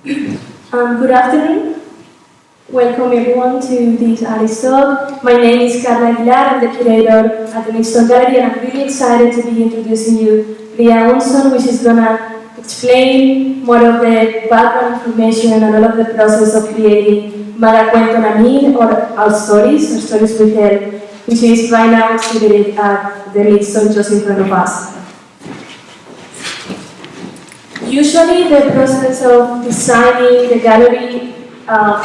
Good afternoon. Welcome everyone to this artist talk. My name is Carla Aguilar. I'm the curator at the Mixed Art Gallery, and I'm really excited to be introducing you Ria Onson, which is gonna explain more of the background information and all of the process of creating Kuwento Namin, or our stories we tell, which is right now exhibited at the Mixed Art just in front of us. Usually the process of designing the gallery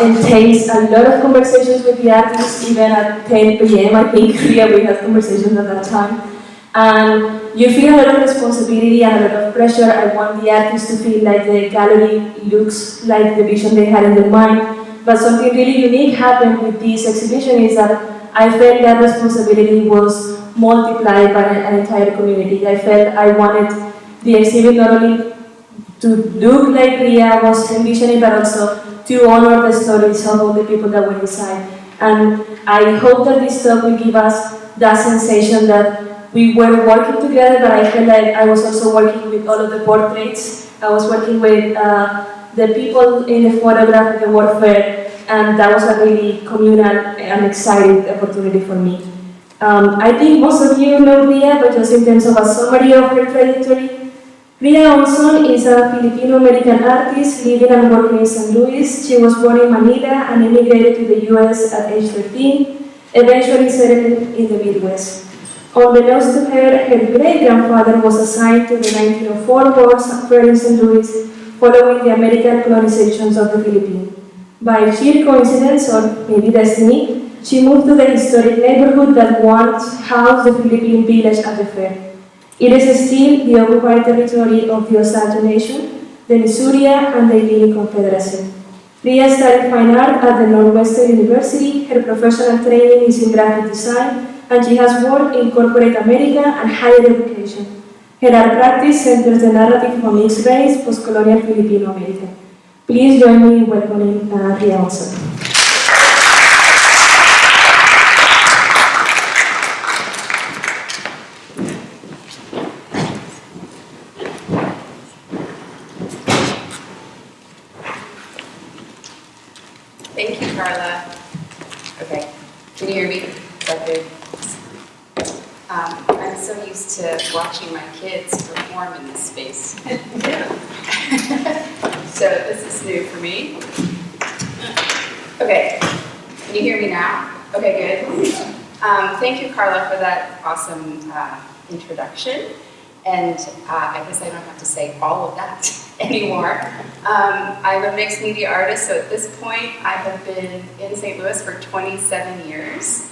entails a lot of conversations with the artists, even at 10 p.m. I think we had conversations at that time. And you feel a lot of responsibility and a lot of pressure. I want the artists to feel like the gallery looks like the vision they had in their mind. But something really unique happened with this exhibition is that I felt that responsibility was multiplied by an entire community. I felt I wanted the exhibit not only to look like Ria was envisioning, but also to honor the stories of all the people that were inside. And I hope that this talk will give us that sensation that we were working together, but I felt like I was also working with all of the portraits. I was working with the people in the photograph of the warfare, and that was a really communal and exciting opportunity for me. I think most of you know Ria, but just in terms of a summary of her trajectory, Ria Onson is a Filipino-American artist living and working in St. Louis. She was born in Manila and immigrated to the US at age 13, eventually settled in the Midwest. Unbeknownst to her, her great-grandfather was assigned to the 1904 war affairs in St. Louis following the American colonizations of the Philippines. By sheer coincidence, or maybe destiny, she moved to the historic neighborhood that once housed the Philippine village at the fair. It is still the occupied territory of the Osage Nation, the Misuria, and the Illini Confederacy. Ria studied fine art at the Northwestern University. Her professional training is in graphic design, and she has worked in corporate America and higher education. Her art practice centers the narrative of mixed race, post-colonial Filipino America. Please join me in welcoming Ria Onson. Thank you, Carla. Okay, can you hear me? Is that good? I'm so used to watching my kids perform in this space. So this is new for me. Okay, can you hear me now? Okay, good. Thank you, Carla, for that awesome introduction. And I guess I don't have to say all of that anymore. I'm a mixed media artist, so at this point I have been in St. Louis for 27 years.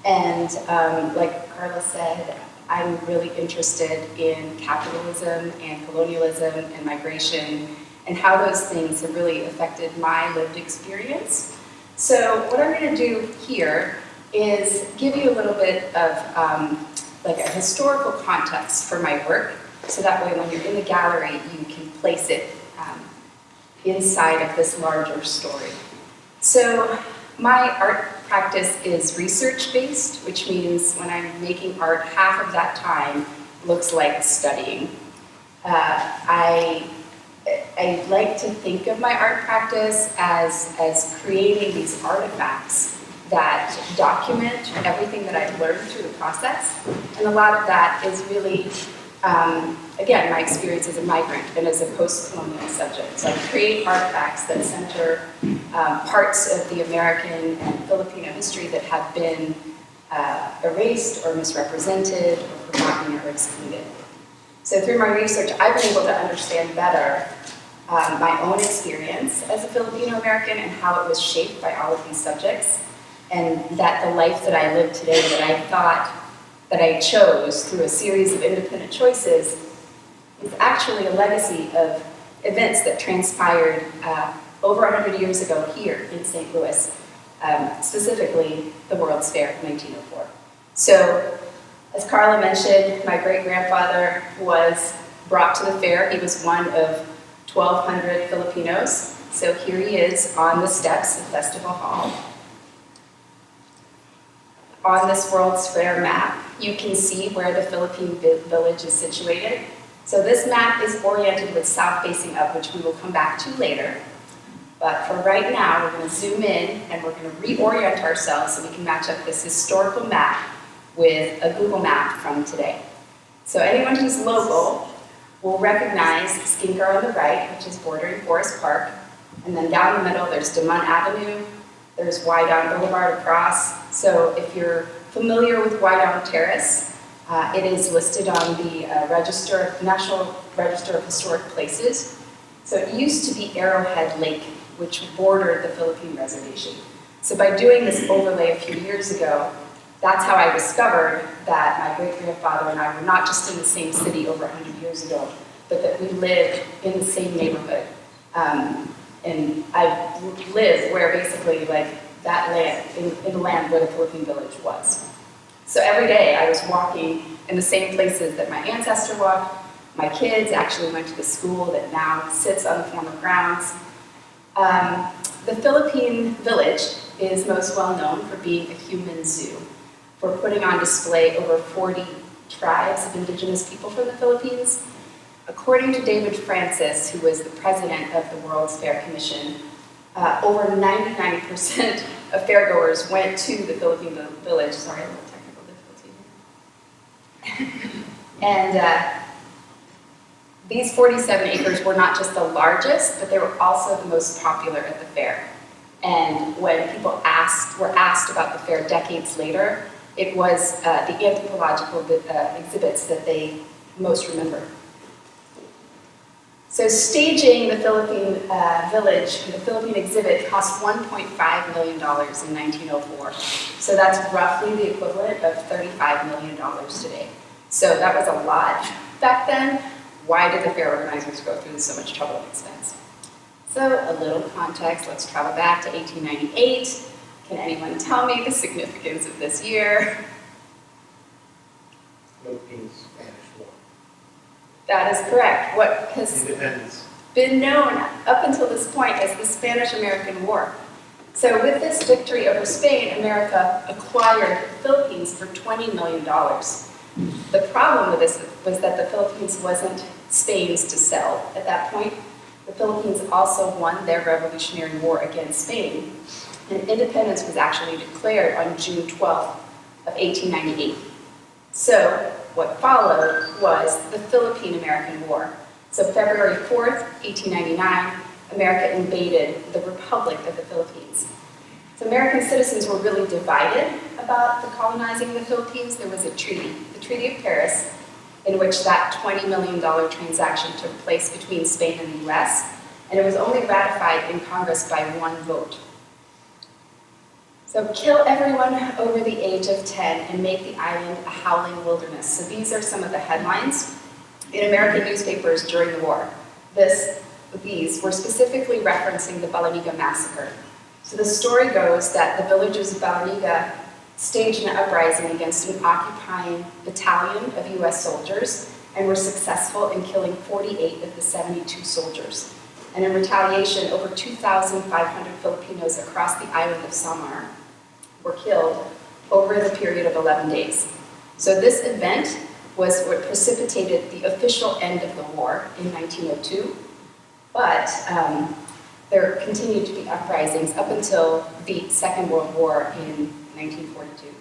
And like Carla said, I'm really interested in capitalism and colonialism and migration and how those things have really affected my lived experience. So what I'm going to do here is give you a little bit of like a historical context for my work, so that way when you're in the gallery, you can place it inside of this larger story. So my art practice is research-based, which means when I'm making art, half of that time looks like studying. I like to think of my art practice as creating these artifacts that document everything that I've learned through the process. And a lot of that is really, again, my experience as a migrant and as a post-colonial subject. So I create artifacts that center parts of the American and Filipino history that have been erased or misrepresented or forgotten or excluded. So through my research, I've been able to understand better my own experience as a Filipino American and how it was shaped by all of these subjects. And that the life that I live today, that I thought, that I chose through a series of independent choices, is actually a legacy of events that transpired over 100 years ago here in St. Louis, specifically the World's Fair of 1904. So, as Carla mentioned, my great-grandfather was brought to the fair. He was one of 1,200 Filipinos. So here he is on the steps of Festival Hall. On this World's Fair map, you can see where the Philippine village is situated. So this map is oriented with south facing up, which we will come back to later. But for right now, we're going to zoom in and we're going to reorient ourselves so we can match up this historical map with a Google map from today. So anyone who's local will recognize Skinker on the right, which is bordering Forest Park. And then down the middle, there's DeMont Avenue. There's Wydown Boulevard across. So if you're familiar with Wydown Terrace, it is listed on the National Register of Historic Places. So it used to be Arrowhead Lake, which bordered the Philippine reservation. So by doing this overlay a few years ago, that's how I discovered that my great-grandfather and I were not just in the same city over 100 years ago, but that we lived in the same neighborhood. And I lived where basically like that land, in the land where the Philippine village was. So every day I was walking in the same places that my ancestor walked. My kids actually went to the school that now sits on the former grounds. The Philippine village is most well known for being a human zoo, for putting on display over 40 tribes of indigenous people from the Philippines. According to David Francis, who was the president of the World's Fair Commission, over 99% of fairgoers went to the Philippine village. Sorry, a little technical difficulty here. And these 47 acres were not just the largest, but they were also the most popular at the fair. And when people were asked about the fair decades later, it was the anthropological exhibits that they most remembered. So staging the Philippine village, the Philippine exhibit, cost $1.5 million in 1904. So that's roughly the equivalent of $35 million today. So that was a lot back then. Why did the fair organizers go through so much trouble and expense? So a little context, let's travel back to 1898. Can anyone tell me the significance of this year? Philippine-Spanish War. That is correct. What has Independence. been known up until this point as the Spanish-American War. So with this victory over Spain, America acquired the Philippines for $20 million. The problem with this was that the Philippines wasn't Spain's to sell at that point. The Philippines also won their Revolutionary War against Spain, and independence was actually declared on June 12th of 1898. So what followed was the Philippine-American War. So February 4th, 1899, America invaded the Republic of the Philippines. So American citizens were really divided about the colonizing of the Philippines. There was a treaty, the Treaty of Paris, in which that $20 million transaction took place between Spain and the US, and it was only ratified in Congress by one vote. So kill everyone over the age of 10 and make the island a howling wilderness. So these are some of the headlines in American newspapers during the war. These were specifically referencing the Balaniga massacre. So the story goes that the villagers of Balaniga staged an uprising against an occupying battalion of US soldiers and were successful in killing 48 of the 72 soldiers. And in retaliation, over 2,500 Filipinos across the island of Samar were killed over the period of 11 days. So this event was what precipitated the official end of the war in 1902, but there continued to be uprisings up until the Second World War in 1942.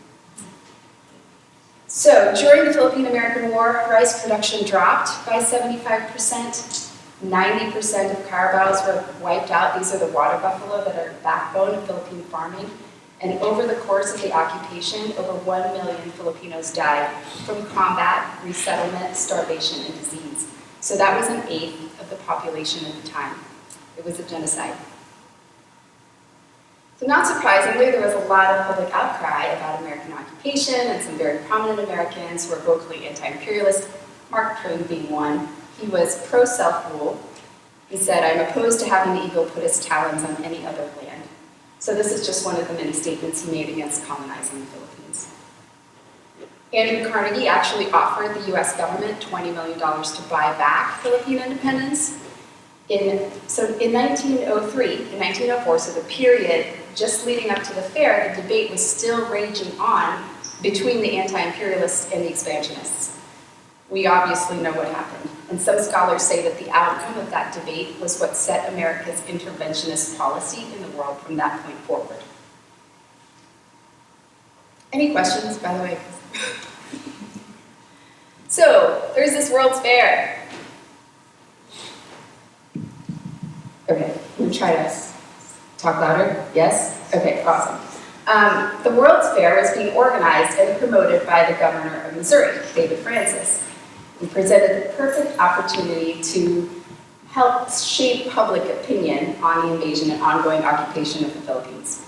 So during the Philippine-American War, rice production dropped by 75%. 90% of carabaos were wiped out. These are the water buffalo that are the backbone of Philippine farming. And over the course of the occupation, over 1 million Filipinos died from combat, resettlement, starvation, and disease. So that was an eighth of the population at the time. It was a genocide. So not surprisingly, there was a lot of public outcry about American occupation, and some very prominent Americans who were vocally anti-imperialist, Mark Twain being one. He was pro-self-rule. He said, "I'm opposed to having the eagle put his talons on any other land." So this is just one of the many statements he made against colonizing the Philippines. Andrew Carnegie actually offered the US government $20 million to buy back Philippine independence. In 1903, in 1904, so the period just leading up to the fair, the debate was still raging on between the anti-imperialists and the expansionists. We obviously know what happened, and some scholars say that the outcome of that debate was what set America's interventionist policy in the world from that point forward. Any questions, by the way? So, there's this World's Fair. Okay, I'm gonna try to talk louder. Yes? Okay, awesome. The World's Fair was being organized and promoted by the governor of Missouri, David Francis. He presented the perfect opportunity to help shape public opinion on the invasion and ongoing occupation of the Philippines.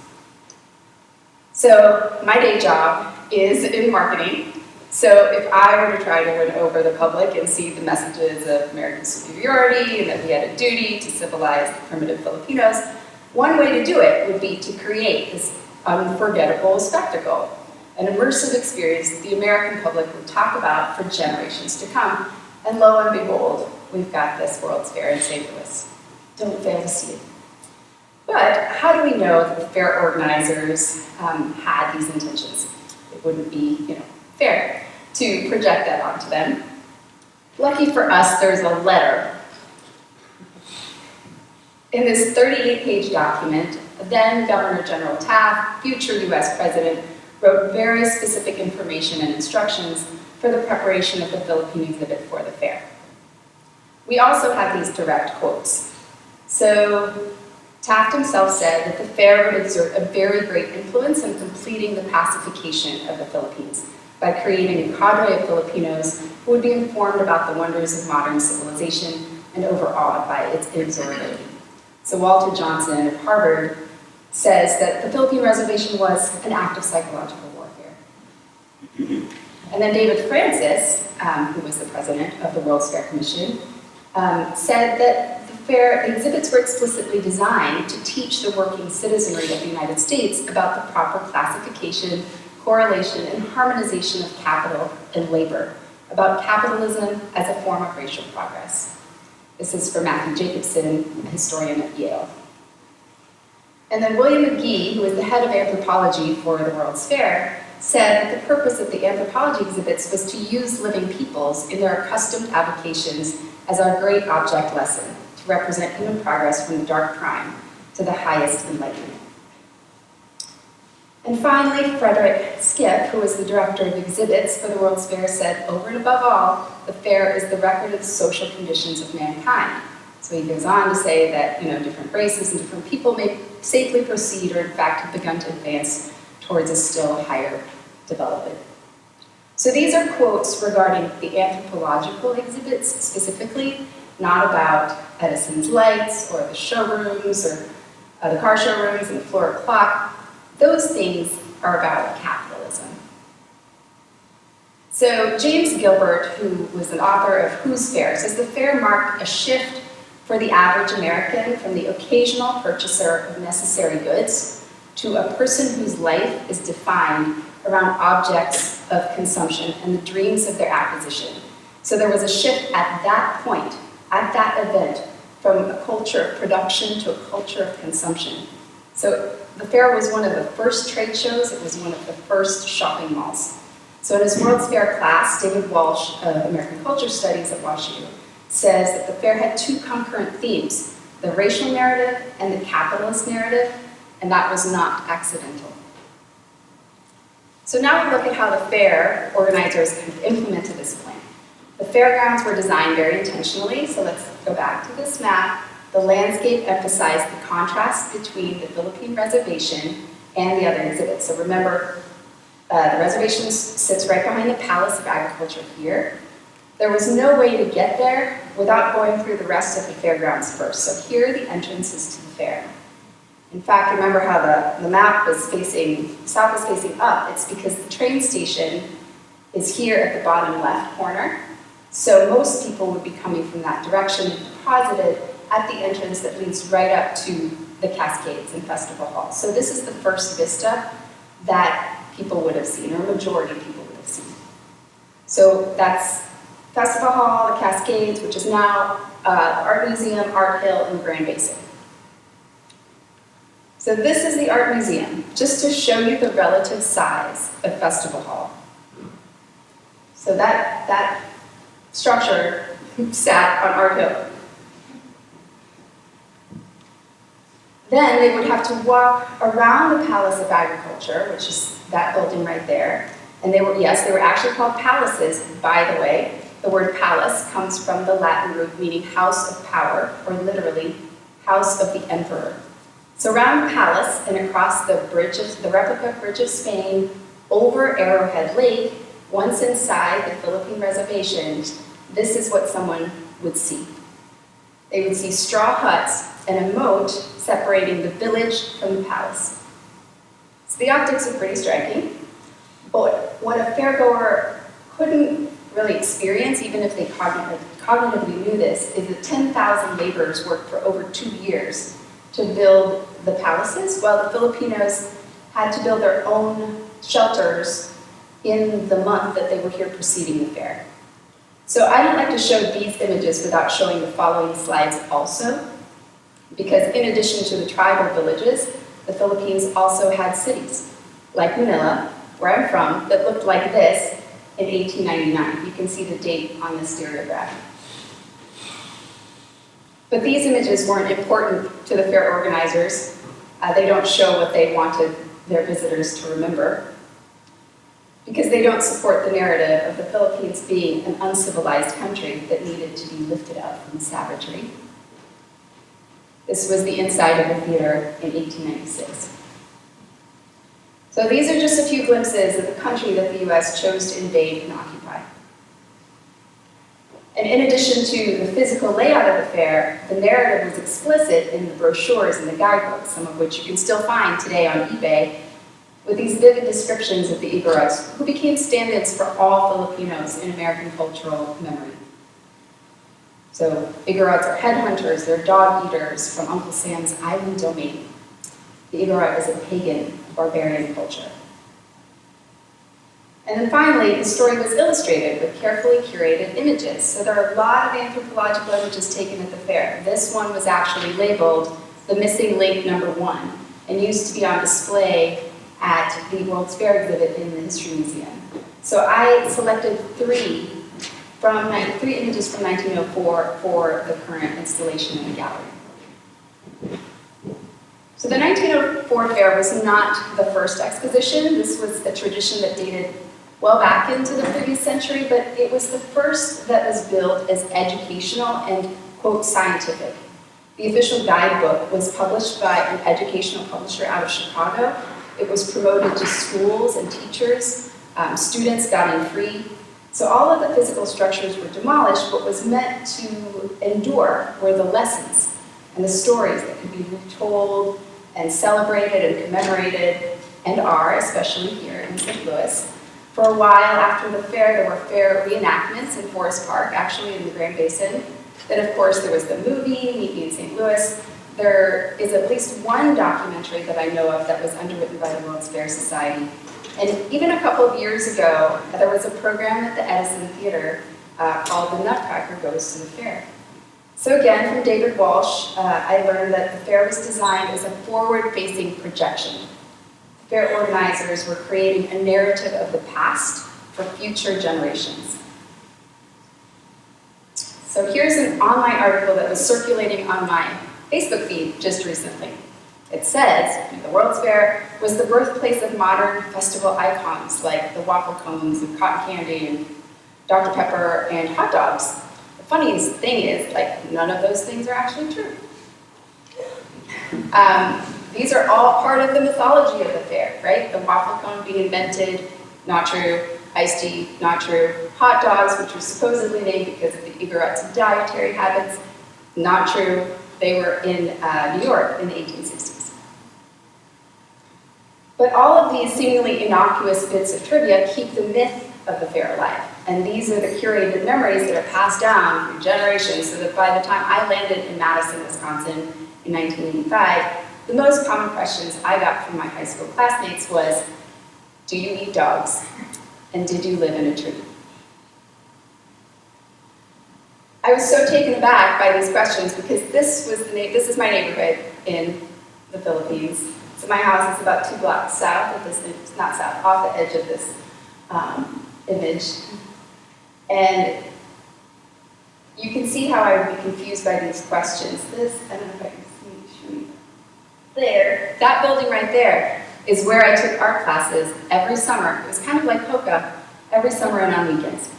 So my day job is in marketing. So if I were to try to win over the public and see the messages of American superiority and that we had a duty to civilize the primitive Filipinos, one way to do it would be to create this unforgettable spectacle, an immersive experience that the American public would talk about for generations to come. And lo and behold, we've got this World's Fair in St. Louis. Don't fail to see it. But how do we know that the fair organizers had these intentions? It wouldn't be, fair to project that onto them. Lucky for us, there's a letter. In this 38-page document, then Governor General Taft, future US President, wrote very specific information and instructions for the preparation of the Philippine exhibit for the fair. We also have these direct quotes. So Taft himself said that the fair would exert a very great influence in completing the pacification of the Philippines by creating a cadre of Filipinos who would be informed about the wonders of modern civilization and overawed by its inexorability. So Walter Johnson of Harvard says that the Philippine reservation was an act of psychological warfare. And then David Francis, who was the president of the World's Fair Commission, said that the exhibits were explicitly designed to teach the working citizenry of the United States about the proper classification, correlation, and harmonization of capital and labor, about capitalism as a form of racial progress. This is from Matthew Jacobson, a historian at Yale. And then William McGee, who was the head of anthropology for the World's Fair, said that the purpose of the anthropology exhibits was to use living peoples in their accustomed avocations as our great object lesson, to represent human progress from the dark prime to the highest enlightenment. And finally, Frederick Skiff, who was the director of exhibits for the World's Fair, said, over and above all, the fair is the record of the social conditions of mankind. So he goes on to say that, different races and different people may safely proceed or in fact have begun to advance towards a still higher development. So these are quotes regarding the anthropological exhibits specifically, not about Edison's lights or the showrooms or the car showrooms and the floor clock. Those things are about capitalism. So James Gilbert, who was an author of Who's Fair, says the fair marked a shift for the average American from the occasional purchaser of necessary goods to a person whose life is defined around objects of consumption and the dreams of their acquisition. So there was a shift at that point, at that event, from a culture of production to a culture of consumption. So the fair was one of the first trade shows, it was one of the first shopping malls. So in his World's Fair class, David Walsh of American Culture Studies at WashU says that the fair had two concurrent themes, the racial narrative and the capitalist narrative, and that was not accidental. So now we look at how the fair organizers implemented this plan. The fairgrounds were designed very intentionally, so let's go back to this map. The landscape emphasized the contrast between the Philippine reservation and the other exhibits. So remember, the reservation sits right behind the Palace of Agriculture here. There was no way to get there without going through the rest of the fairgrounds first. So here are the entrances to the fair. In fact, remember how the map is facing, south is facing up. It's because the train station is here at the bottom left corner. So most people would be coming from that direction and deposited at the entrance that leads right up to the Cascades and Festival Hall. So this is the first vista that people would have seen, or a majority of people would have seen. So that's Festival Hall, the Cascades, which is now the Art Museum, Art Hill, and Grand Basin. So this is the Art Museum, just to show you the relative size of Festival Hall. So that structure sat on Art Hill. Then they would have to walk around the Palace of Agriculture, which is that building right there. And they were actually called palaces, by the way. The word palace comes from the Latin root meaning house of power, or literally, house of the emperor. So around the palace and across the replica Bridge of Spain, over Arrowhead Lake, once inside the Philippine reservation, this is what someone would see. They would see straw huts and a moat separating the village from the palace. So the optics are pretty striking, but what a fairgoer couldn't really experience, even if they cognitively knew this, is that 10,000 laborers worked for over 2 years to build the palaces, while the Filipinos had to build their own shelters in the month that they were here preceding the fair. So I don't like to show these images without showing the following slides also, because in addition to the tribal villages, the Philippines also had cities, like Manila, where I'm from, that looked like this in 1899. You can see the date on this stereograph. But these images weren't important to the fair organizers. They don't show what they wanted their visitors to remember, because they don't support the narrative of the Philippines being an uncivilized country that needed to be lifted up from savagery. This was the inside of the theater in 1896. So these are just a few glimpses of the country that the US chose to invade and occupy. And in addition to the physical layout of the fair, the narrative was explicit in the brochures and the guidebooks, some of which you can still find today on eBay, with these vivid descriptions of the Igorots, who became stand-ins for all Filipinos in American cultural memory. So Igorots are headhunters, they're dog eaters from Uncle Sam's island domain. The Igorot is a pagan, barbarian culture. And then finally, the story was illustrated with carefully curated images. So there are a lot of anthropological images taken at the fair. This one was actually labeled the Missing Link #1 and used to be on display at the World's Fair exhibit in the History Museum. So I selected three images from 1904 for the current installation in the gallery. So the 1904 fair was not the first exposition. This was a tradition that dated well back into the previous century, but it was the first that was billed as educational and, quote, scientific. The official guidebook was published by an educational publisher out of Chicago. It was promoted to schools and teachers. Students got in free. So all of the physical structures were demolished. What was meant to endure were the lessons and the stories that could be retold and celebrated and commemorated, and are, especially here in St. Louis. For a while after the fair, there were fair reenactments in Forest Park, actually in the Grand Basin. Then, of course, there was the movie, Meet Me in St. Louis. There is at least one documentary that I know of that was underwritten by the World's Fair Society. And even a couple of years ago, there was a program at the Edison Theater called The Nutcracker Goes to the Fair. So again, from David Walsh, I learned that the fair was designed as a forward-facing projection. The fair organizers were creating a narrative of the past for future generations. So here's an online article that was circulating on my Facebook feed just recently. It says, the World's Fair was the birthplace of modern festival icons like the waffle cones and cotton candy and Dr. Pepper and hot dogs. The funniest thing is, none of those things are actually true. These are all part of the mythology of the fair, right? The waffle cone being invented, not true. Iced tea, not true. Hot dogs, which were supposedly named because of the Igorots' dietary habits, not true. They were in New York in the 1860s. But all of these seemingly innocuous bits of trivia keep the myth of the fair alive. And these are the curated memories that are passed down through generations, so that by the time I landed in Madison, Wisconsin in 1985, the most common questions I got from my high school classmates was, do you eat dogs? And did you live in a tree? I was so taken aback by these questions because this is my neighborhood in the Philippines. So my house is about 2 blocks south of this, not south, off the edge of this image. And You can see how I would be confused by these questions. This, I don't know if I can see, there, that building right there is where I took art classes every summer. It was kind of like COCA, every summer and on weekends.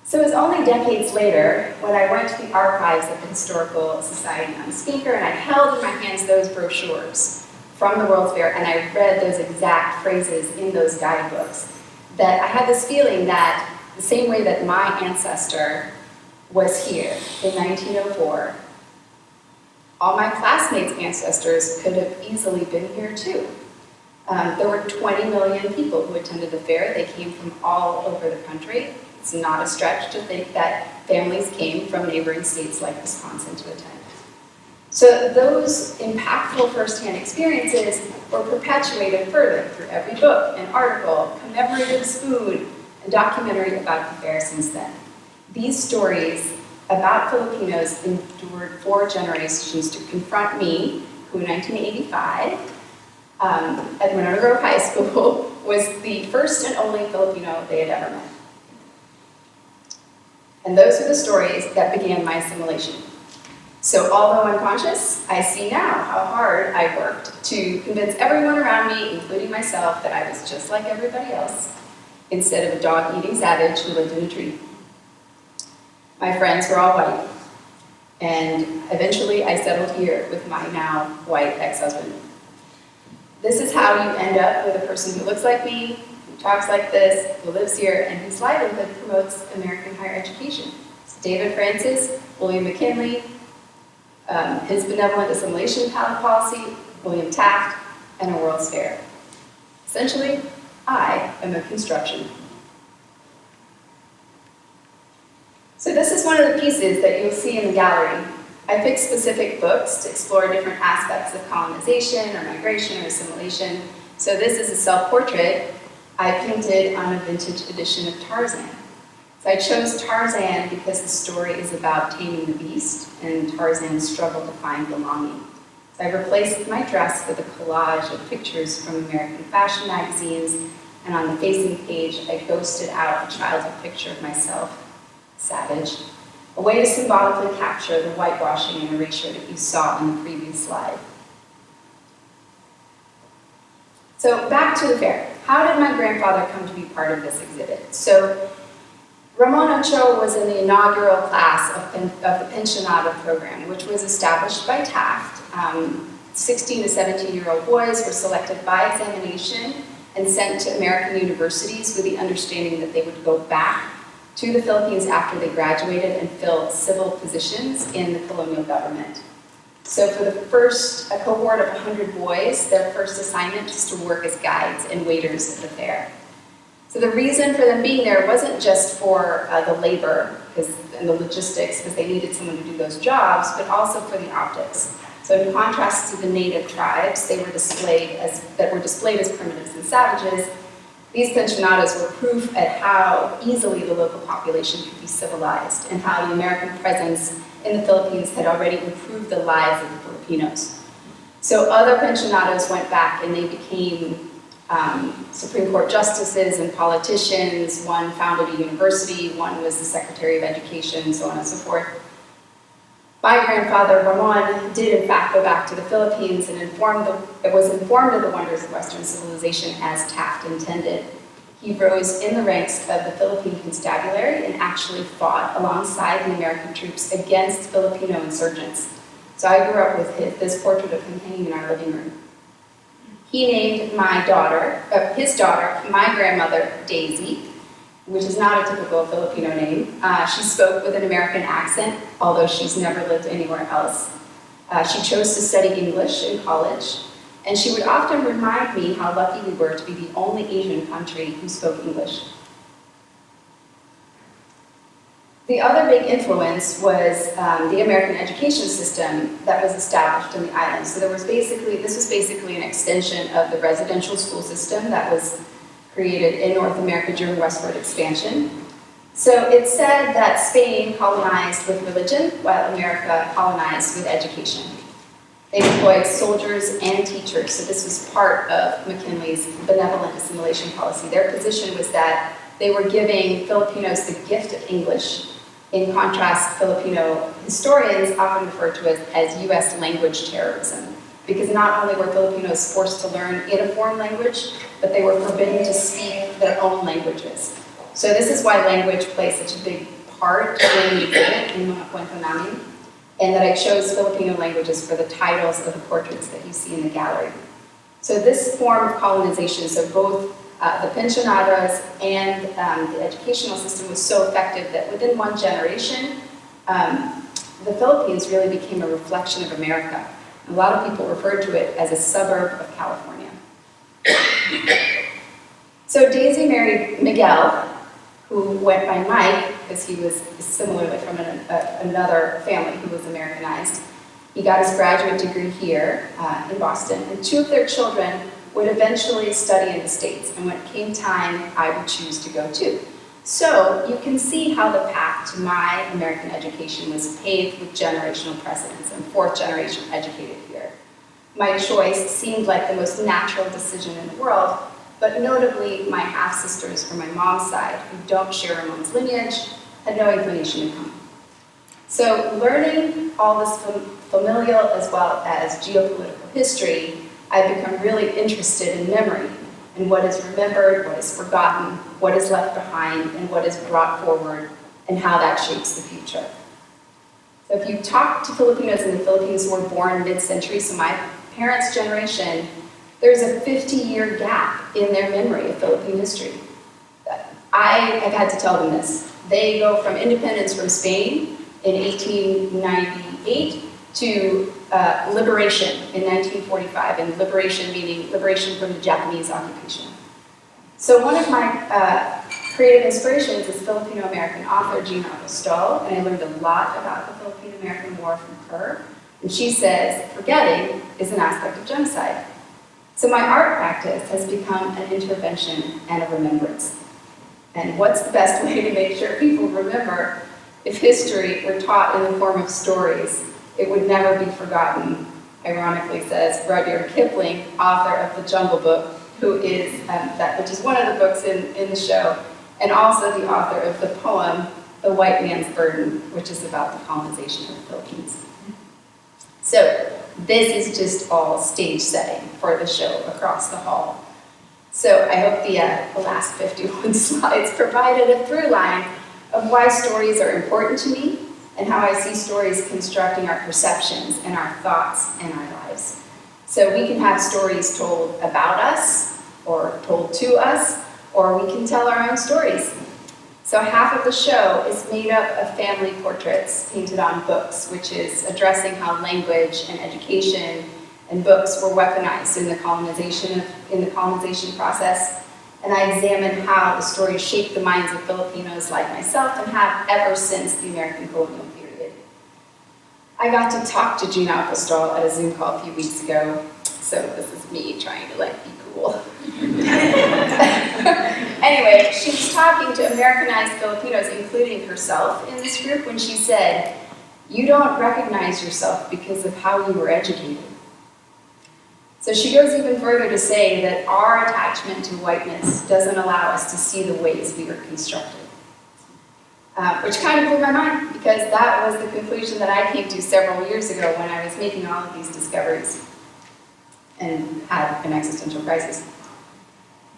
So it was only decades later when I went to the archives of the Historical Society on Skinker and I held in my hands those brochures from the World's Fair and I read those exact phrases in those guidebooks that I had this feeling that the same way that my ancestor was here in 1904, all my classmates' ancestors could have easily been here too. There were 20 million people who attended the fair. They came from all over the country. It's not a stretch to think that families came from neighboring states like Wisconsin to attend. So those impactful firsthand experiences were perpetuated further through every book and article, commemorative spoon, and documentary about the fair since then. These stories about Filipinos endured 4 generations to confront me, who in 1985, at Winona Grove High School, was the first and only Filipino they had ever met. And those are the stories that began my assimilation. So although unconscious, I see now how hard I worked to convince everyone around me, including myself, that I was just like everybody else, instead of a dog-eating savage who lived in a tree. My friends were all white, and eventually I settled here with my now white ex-husband. This is how you end up with a person who looks like me, who talks like this, who lives here, and whose livelihood promotes American higher education. It's David Francis, William McKinley, his benevolent assimilation policy, William Taft, and a World's Fair. Essentially, I am a construction. So this is one of the pieces that you'll see in the gallery. I picked specific books to explore different aspects of colonization or migration or assimilation. So this is a self-portrait I painted on a vintage edition of Tarzan. So I chose Tarzan because the story is about taming the beast and Tarzan's struggle to find belonging. So I replaced my dress with a collage of pictures from American fashion magazines, and on the facing page I ghosted out a childhood picture of myself, savage, a way to symbolically capture the whitewashing and erasure that you saw in the previous slide. So back to the fair. How did my grandfather come to be part of this exhibit? So Ramon Ochoa was in the inaugural class of the Pensionado program, which was established by Taft. 16 to 17-year-old boys were selected by examination and sent to American universities with the understanding that they would go back to the Philippines after they graduated and fill civil positions in the colonial government. So for the first cohort of 100 boys, their first assignment was to work as guides and waiters at the fair. So the reason for them being there wasn't just for the labor and the logistics, because they needed someone to do those jobs, but also for the optics. So in contrast to the native tribes, that were displayed as primitives and savages, these pensionados were proof at how easily the local population could be civilized and how the American presence in the Philippines had already improved the lives of the Filipinos. So other pensionados went back and they became Supreme Court justices and politicians. One founded a university, one was the Secretary of Education, so on and so forth. My grandfather, Ramon, did in fact go back to the Philippines and was informed of the wonders of Western civilization as Taft intended. He rose in the ranks of the Philippine Constabulary and actually fought alongside the American troops against Filipino insurgents. So I grew up with this portrait of him hanging in our living room. He named his daughter, my grandmother, Daisy, which is not a typical Filipino name. She spoke with an American accent, although she's never lived anywhere else. She chose to study English in college, and she would often remind me how lucky we were to be the only Asian country who spoke English. The other big influence was the American education system that was established in the islands. So this was basically an extension of the residential school system that was created in North America during westward expansion. So it said that Spain colonized with religion, while America colonized with education. They deployed soldiers and teachers, so this was part of McKinley's benevolent assimilation policy. Their position was that they were giving Filipinos the gift of English, In contrast, Filipino historians often refer to it as US language terrorism, because not only were Filipinos forced to learn in a foreign language, but they were forbidden to speak their own languages. So this is why language plays such a big part in the exhibit in Mga Kuwento Namin, and that I chose Filipino languages for the titles of the portraits that you see in the gallery. So this form of colonization, so both the pensionados and the educational system was so effective that within one generation, the Philippines really became a reflection of America. A lot of people referred to it as a suburb of California. So Daisy married Miguel, who went by Mike because he was similarly from another family who was Americanized. He got his graduate degree here in Boston, and two of their children would eventually study in the States, and when it came time, I would choose to go too. So you can see how the path to my American education was paved with generational precedents and fourth generation educated here. My choice seemed like the most natural decision in the world, but notably my half-sisters from my mom's side, who don't share my mom's lineage, had no inclination to come. So learning all this familial as well as geopolitical history, I've become really interested in memory and what is remembered, what is forgotten, what is left behind, and what is brought forward, and how that shapes the future. So if you talk to Filipinos in the Philippines who were born mid-century, so my parents' generation, there's a 50-year gap in their memory of Philippine history. I have had to tell them this. They go from independence from Spain in 1898 to liberation in 1945, and liberation meaning liberation from the Japanese occupation. So one of my creative inspirations is Filipino-American author Gina Apostol, and I learned a lot about the Philippine-American War from her. And she says, forgetting is an aspect of genocide. So my art practice has become an intervention and a remembrance. And what's the best way to make sure people remember? If history were taught in the form of stories, it would never be forgotten, ironically says Rudyard Kipling, author of The Jungle Book, who is, which is one of the books in the show, and also the author of the poem, The White Man's Burden, which is about the colonization of the Philippines. So this is just all stage setting for the show across the hall. So I hope the last 51 slides provided a through line of why stories are important to me and how I see stories constructing our perceptions and our thoughts and our lives. So we can have stories told about us or told to us, or we can tell our own stories. So half of the show is made up of family portraits painted on books, which is addressing how language and education and books were weaponized in the colonization process. And I examine how the stories shaped the minds of Filipinos like myself and have ever since the American colonial period. I got to talk to Gina Apostol at a Zoom call a few weeks ago, so this is me trying to be cool. Anyway, she was talking to Americanized Filipinos, including herself, in this group when she said, "You don't recognize yourself because of how you were educated." So she goes even further to say that our attachment to whiteness doesn't allow us to see the ways we are constructed. Which kind of blew my mind, because that was the conclusion that I came to several years ago when I was making all of these discoveries and had an existential crisis.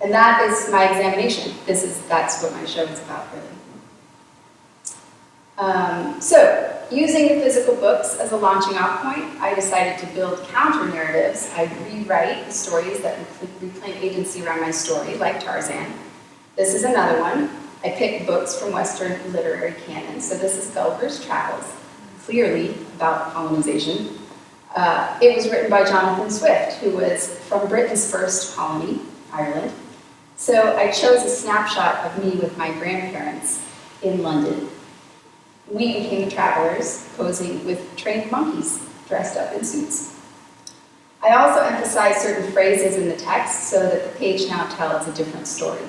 And that is my examination. That's what my show is about, really. So, using the physical books as a launching off point, I decided to build counter-narratives. I rewrite the stories that reclaim agency around my story, like Tarzan. This is another one. I picked books from Western literary canon. So this is Gulliver's Travels, clearly about colonization. It was written by Jonathan Swift, who was from Britain's first colony, Ireland. So I chose a snapshot of me with my grandparents in London. We became travelers, posing with trained monkeys dressed up in suits. I also emphasized certain phrases in the text so that the page now tells a different story.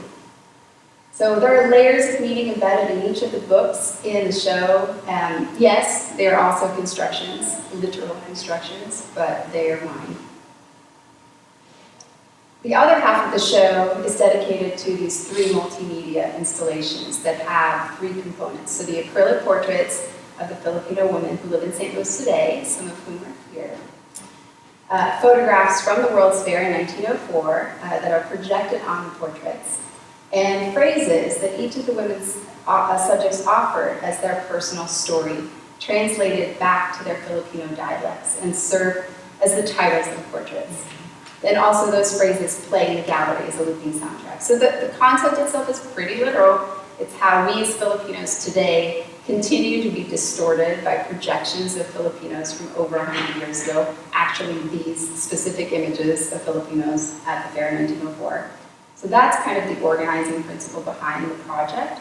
So there are layers of meaning embedded in each of the books in the show. Yes, they are also constructions, literal constructions, but they are mine. The other half of the show is dedicated to these 3 multimedia installations that have 3 components. So the acrylic portraits of the Filipino women who live in St. Louis today, some of whom are here. Photographs from the World's Fair in 1904 that are projected on the portraits. And phrases that each of the women's subjects offered as their personal story, translated back to their Filipino dialects and serve as the titles of the portraits. And also those phrases play in the gallery as a looping soundtrack. So the concept itself is pretty literal. It's how we as Filipinos today continue to be distorted by projections of Filipinos from over 100 years ago. Actually, these specific images of Filipinos at the fair in 1904. So that's kind of the organizing principle behind the project.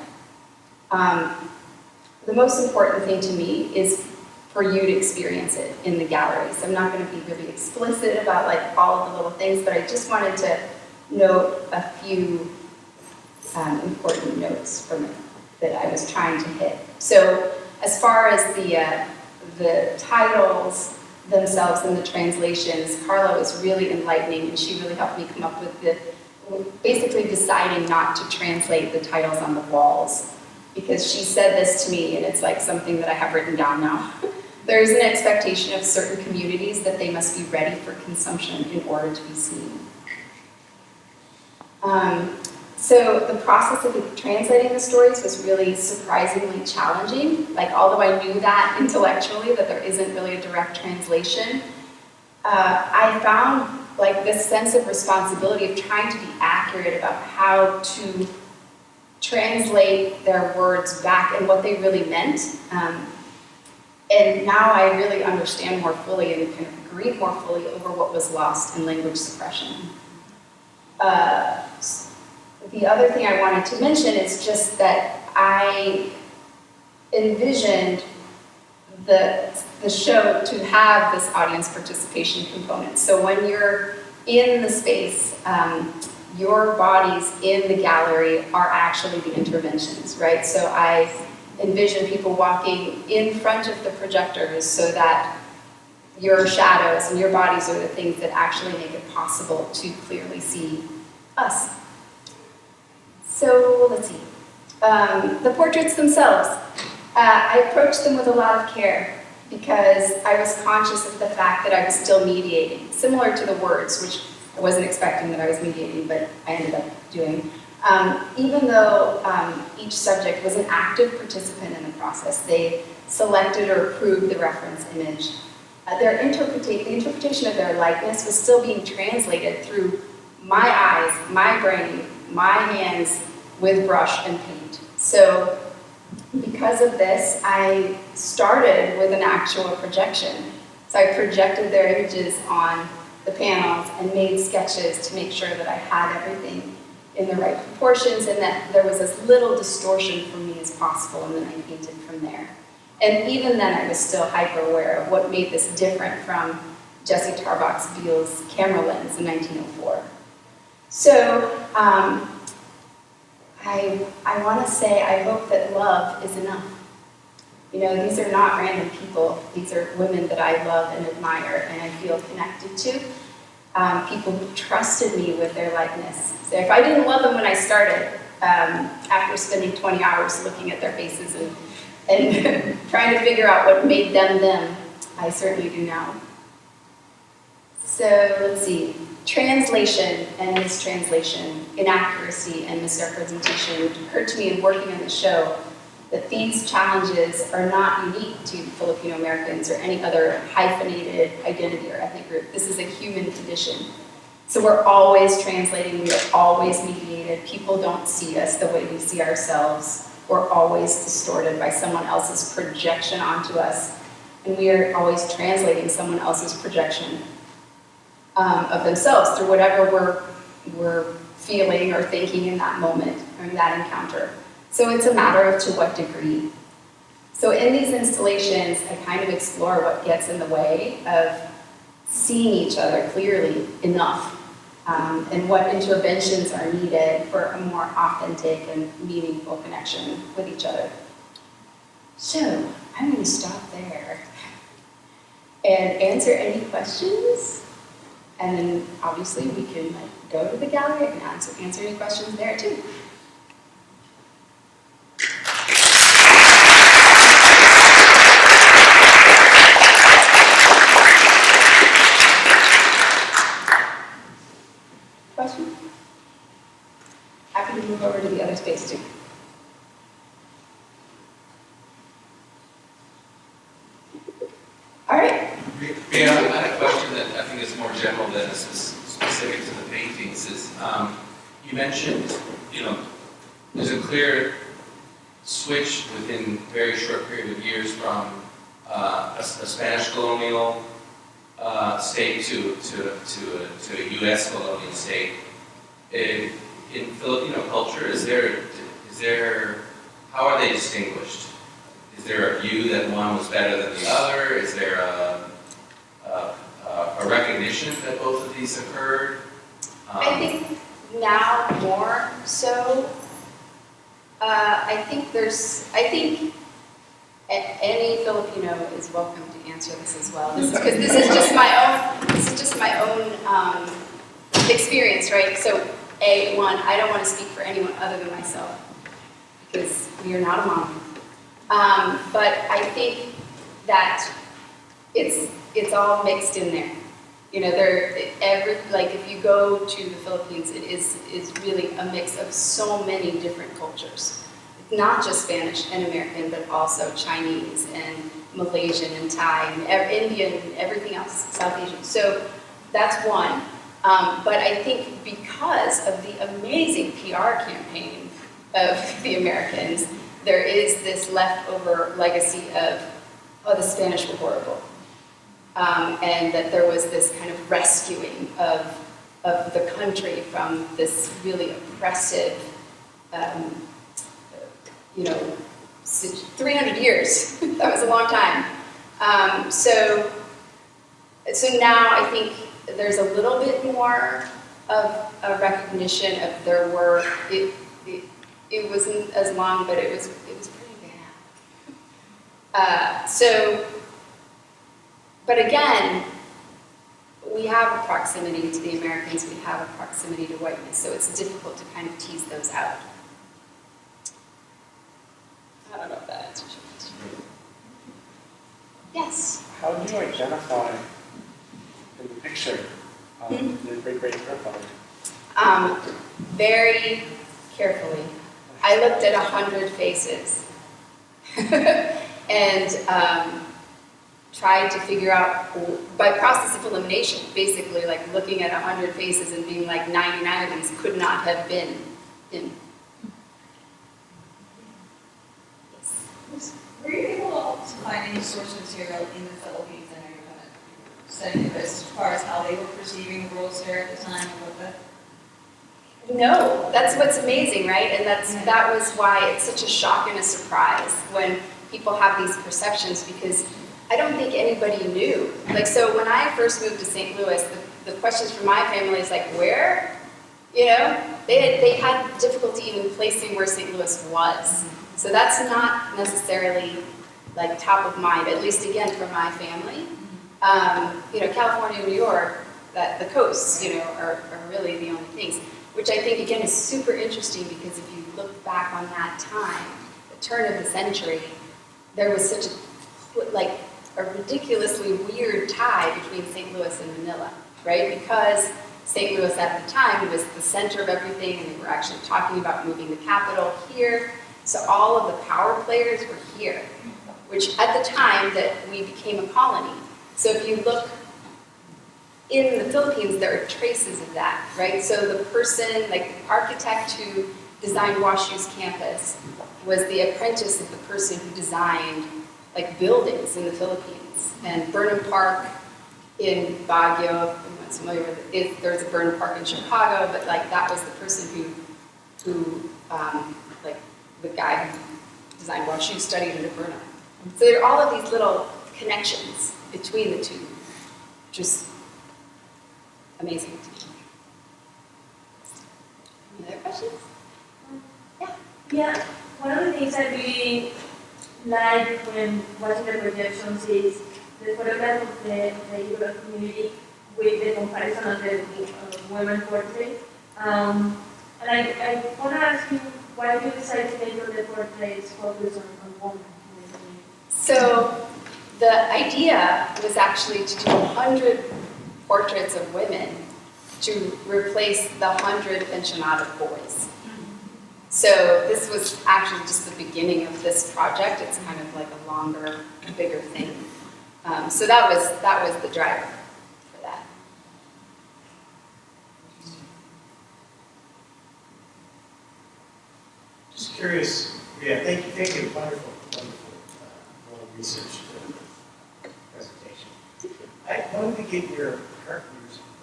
The most important thing to me is for you to experience it in the galleries. I'm not going to be really explicit about like all of the little things, but I just wanted to note a few important notes from it that I was trying to hit. So as far as the titles themselves and the translations, Carla was really enlightening, and she really helped me come up with basically deciding not to translate the titles on the walls, because she said this to me, and it's like something that I have written down now. There is an expectation of certain communities that they must be ready for consumption in order to be seen. So the process of translating the stories was really surprisingly challenging. Like, although I knew that intellectually, that there isn't really a direct translation, I found like this sense of responsibility of trying to be accurate about how to translate their words back and what they really meant. And now I really understand more fully and kind of grieve more fully over what was lost in language suppression. The other thing I wanted to mention is just that I envisioned the show to have this audience participation component. So when you're in the space, your bodies in the gallery are actually the interventions, right? So I envision people walking in front of the projectors so that your shadows and your bodies are the things that actually make it possible to clearly see us. So let's see. The portraits themselves. I approached them with a lot of care because I was conscious of the fact that I was still mediating, similar to the words, which I wasn't expecting that I was mediating, but I ended up doing. Even though each subject was an active participant in the process, they selected or approved the reference image. The interpretation of their likeness was still being translated through my eyes, my brain, my hands with brush and paint. So because of this, I started with an actual projection. So I projected their images on the panels and made sketches to make sure that I had everything in the right proportions and that there was as little distortion for me as possible, and then I painted from there. And even then I was still hyper aware of what made this different from Jessie Tarbox Beale's camera lens in 1904. So I want to say I hope that love is enough. You know, these are not random people. These are women that I love and admire and I feel connected to. People who trusted me with their likeness. So if I didn't love them when I started, after spending 20 hours looking at their faces and trying to figure out what made them them, I certainly do now. So let's see. Translation and mistranslation, inaccuracy and misrepresentation. It occurred to me in working on the show that these challenges are not unique to Filipino Americans or any other hyphenated identity or ethnic group. This is a human condition. So we're always translating, we're always mediated. People don't see us the way we see ourselves. We're always distorted by someone else's projection onto us. And we are always translating someone else's projection of themselves through whatever we're feeling or thinking in that moment or in that encounter. So it's a matter of to what degree. So in these installations, I kind of explore what gets in the way of seeing each other clearly enough, and what interventions are needed for a more authentic and meaningful connection with each other. So I'm going to stop there and answer any questions. And then obviously we can go to the gallery and answer any questions there too. Question? Happy to move over to the other space too. All right. Yeah, I had a question that I think is more general than is specific to the paintings. You mentioned, there's a clear switch within a very short period of years from a Spanish colonial state to a U.S. colonial state. In Filipino culture, how are they distinguished? Is there a view that one was better than the other? Is there a recognition that both of these occurred? I think now more so. I think any Filipino is welcome to answer this as well. Because this is just my own experience, right? So I don't want to speak for anyone other than myself because we are not a mom. But I think that it's all mixed in there. If you go to the Philippines, it is really a mix of so many different cultures. It's not just Spanish and American, but also Chinese and Malaysian and Thai and Indian and everything else, South Asian. So that's one. But I think because of the amazing PR campaign of the Americans, there is this leftover legacy of, the Spanish were horrible. And that there was this kind of rescuing of the country from this really oppressive, 300 years. That was a long time. So now I think there's a little bit more of a recognition of it wasn't as long, but it was pretty bad. But again, we have a proximity to the Americans, we have a proximity to whiteness, so it's difficult to kind of tease those out. I don't know if that answers your question. Yes? How do you identify in the picture the great-great-grandfather? Very carefully. I looked at 100 faces and tried to figure out, by process of elimination, basically like looking at 100 faces and being like 99 of these could not have been him. Yes. Were you able to find any source material in the Philippines? I know you're kind of studying this as far as how they were perceiving the World's Fair at the time and what that. No, that's what's amazing, right? And that was why it's such a shock and a surprise when people have these perceptions, because I don't think anybody knew. So when I first moved to St. Louis, the questions from my family is like, where? They had difficulty even placing where St. Louis was. So that's not necessarily like top of mind, at least again for my family. California, New York, the coasts, are really the only things. Which I think, again, is super interesting because if you look back on that time, the turn of the century, there was such a ridiculously weird tie between St. Louis and Manila, right? Because St. Louis at the time was the center of everything, and they were actually talking about moving the capital here. So all of the power players were here, which at the time that we became a colony. So if you look in the Philippines, there are traces of that, right? So the person, the architect who designed WashU's campus was the apprentice of the person who designed buildings in the Philippines. And Burnham Park in Baguio, if anyone's familiar with it, there's a Burnham Park in Chicago, but that was the person who the guy who designed WashU studied under Burnham. So there are all of these little connections between the two, just amazing to me. Any other questions? Yeah, one of the things I really like when watching the projections is the photograph of the European community with the comparison of the women portrait. And I want to ask you, why did you decide to make your portraits focus on women? So the idea was actually to do 100 portraits of women to replace the 100 pensionado boys. So this was actually just the beginning of this project. It's kind of like a longer, bigger thing. So that was the driver for that. Just curious, yeah, thank you, wonderful, well researched presentation. I wanted to get your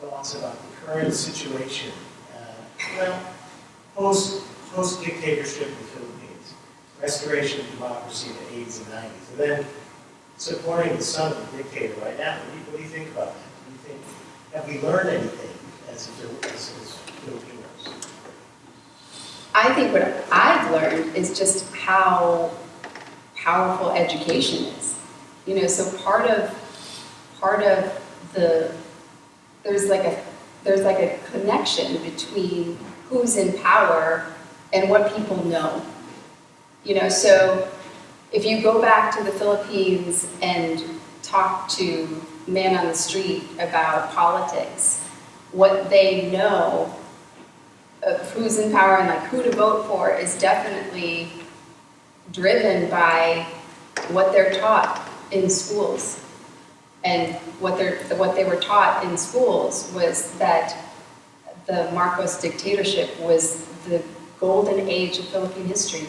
thoughts about the current situation, post dictatorship in the Philippines, restoration of democracy in the 80s and 90s, and then supporting the son of the dictator right now. What do you think about that? Do you think, have we learned anything as Filipinos? I think what I've learned is just how powerful education is. You know, so part of the there's like a connection between who's in power and what people know. You know, so if you go back to the Philippines and talk to men on the street about politics, what they know of who's in power and like who to vote for is definitely driven by what they're taught in schools. And what they were taught in schools was that the Marcos dictatorship was the golden age of Philippine history.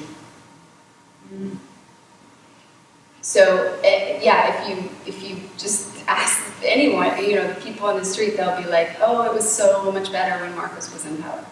So yeah, if you just ask anyone, you know, the people on the street, they'll be like, oh, it was so much better when Marcos was in power.